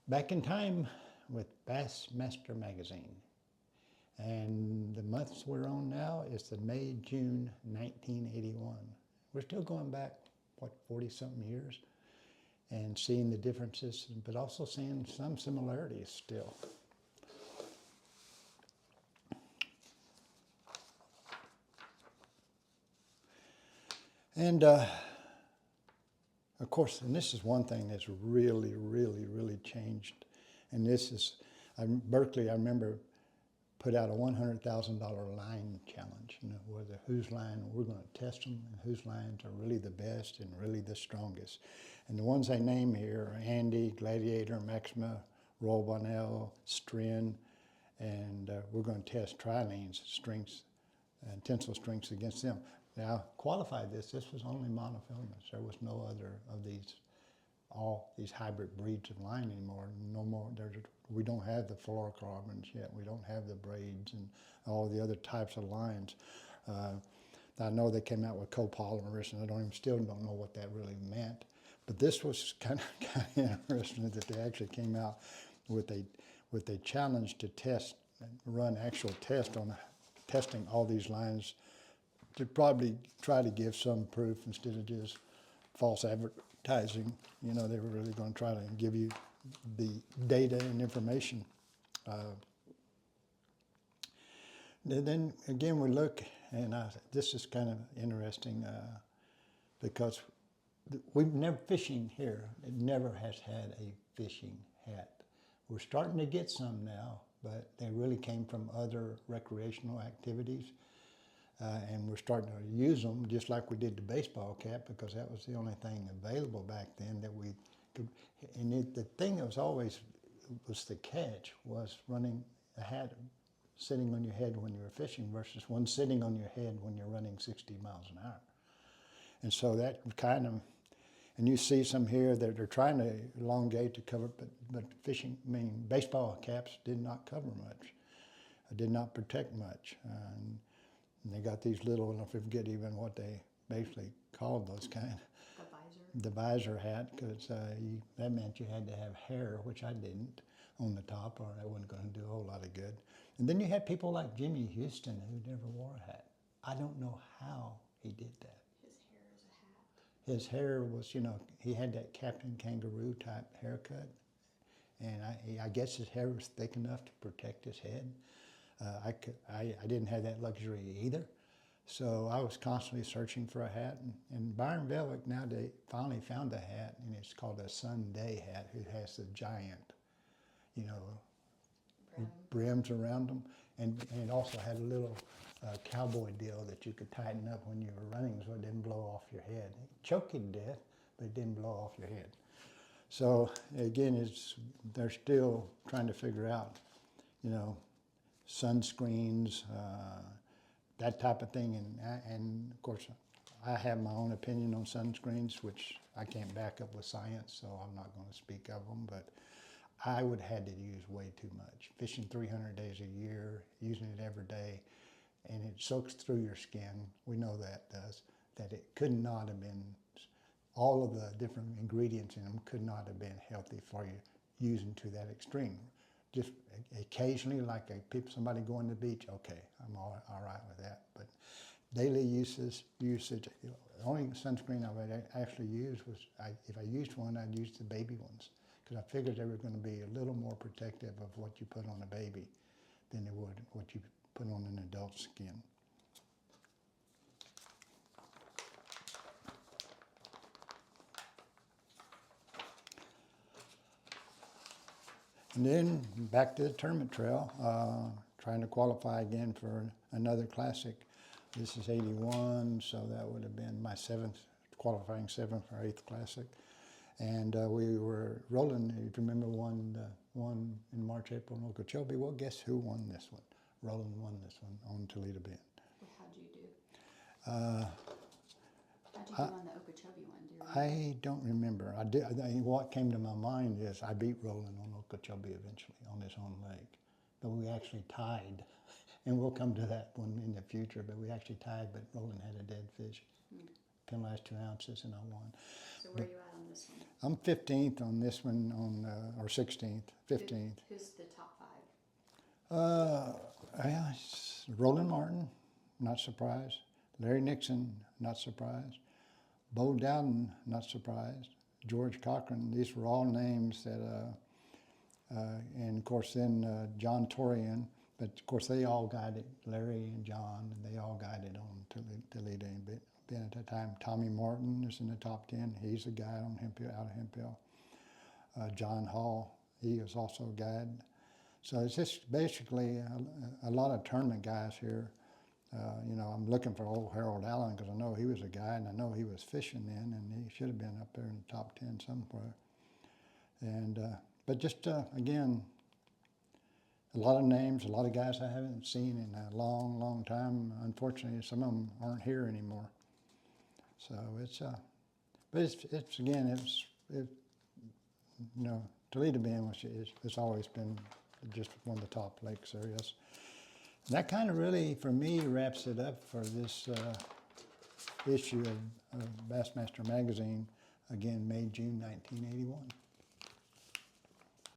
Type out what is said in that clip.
Back in time with BassMaster magazine. And the months we're on now is the May, June 1981. We're still going back, what, 40 something years and seeing the differences, but also seeing some similarities still. And of course, and this is one thing that's really, really, really changed. And this is, Berkeley, I remember, put out a $100,000 line challenge, you know, whether whose line, we're going to test them, and whose lines are really the best and really the strongest. And the ones I name here are Andy, Gladiator, Maxima, Royal Bonnell, Strin, and we're going to test trilenes, strengths, and tensile strengths against them. Now, qualified this was only monofilaments. There was no other of these, all these hybrid breeds of line anymore. No more, we don't have the fluorocarbons yet. We don't have the braids and all the other types of lines. I know they came out with copolymers, and still don't know what that really meant. But this was kind of interesting that they actually came out with a challenge to test, run actual test on testing all these lines to probably try to give some proof instead of just false advertising. You know, they were really going to try to give you the data and information. Then again, we look, and this is kind of interesting because we've never, fishing here, it never has had a fishing hat. We're starting to get some now, but they really came from other recreational activities. And we're starting to use them just like we did the baseball cap, because that was the only thing available back then that we could. And the thing that was always was the catch was running a hat sitting on your head when you were fishing versus one sitting on your head when you're running 60 miles an hour. And so that kind of, and you see some here that are trying to elongate to cover, but fishing, I mean, baseball caps did not cover much, did not protect much. And they got these little, I forget even what they basically called those kind. The visor? The visor hat, because that meant you had to have hair, which I didn't, on the top, or it wasn't going to do a whole lot of good. And then you had people like Jimmy Houston who never wore a hat. I don't know how he did that. His hair is a hat. His hair was, you know, he had that Captain Kangaroo type haircut. And I guess his hair was thick enough to protect his head. I didn't have that luxury either. So I was constantly searching for a hat. And Byron Velvick nowadays finally found a hat, and it's called a Sunday hat, who has the giant, you know, brims around them. And it also had a little cowboy deal that you could tighten up when you were running so it didn't blow off your head. It choked you to death, but it didn't blow off your head. So again, they're still trying to figure out, you know, sunscreens, that type of thing. And of course, I have my own opinion on sunscreens, which I can't back up with science, so I'm not going to speak of them. But I would have had to use way too much. Fishing 300 days a year, using it every day, and it soaks through your skin. We know that does. That it could not have been, all of the different ingredients in them could not have been healthy for you using to that extreme. Just occasionally, like somebody going to the beach, okay, I'm all right with that. But daily usage, the only sunscreen I would actually use was, if I used one, I'd use the baby ones, because I figured they were going to be a little more protective of what you put on a baby than they would what you put on an adult skin. And then back to the tournament trail, trying to qualify again for another classic. This is 81, so that would have been my qualifying seventh or eighth classic. And we were rolling, if you remember, one in March, April in Okeechobee. Well, guess who won this one? Roland won this one on Toledo Bend. Well, how'd you do? How'd you do on the Okeechobee one? Do you remember? I don't remember. What came to my mind is I beat Roland on Okeechobee eventually on his own leg. But we actually tied, and we'll come to that one in the future, but we actually tied, but Roland had a dead fish. Penalized 2 ounces, and I won. So where are you at on this I'm 15th on this one, or 16th, 15th. Who's the top 5? Roland Martin, not surprised. Larry Nixon, not surprised. Bo Dowden, not surprised. George Cochran, these were all names that, and of course then John Torian, but of course they all guided, Larry and John, and they all guided on Toledo. Been at that time, Tommy Martin is in the top 10. He's a guide on Hemphill, out of Hemphill. John Hall, he was also a guide. So it's just basically a lot of tournament guys here. You know, I'm looking for old Harold Allen because I know he was a guy and I know he was fishing then, and he should have been up there in the top 10 somewhere. And but just again, a lot of names, a lot of guys I haven't seen in a long, long time. Unfortunately, some of them aren't here anymore. So it's but it's again, you know, Toledo Bend it's always been just one of the top lakes areas. And that kind of really, for me, wraps it up for this issue of Bassmaster Magazine, again, May, June 1981.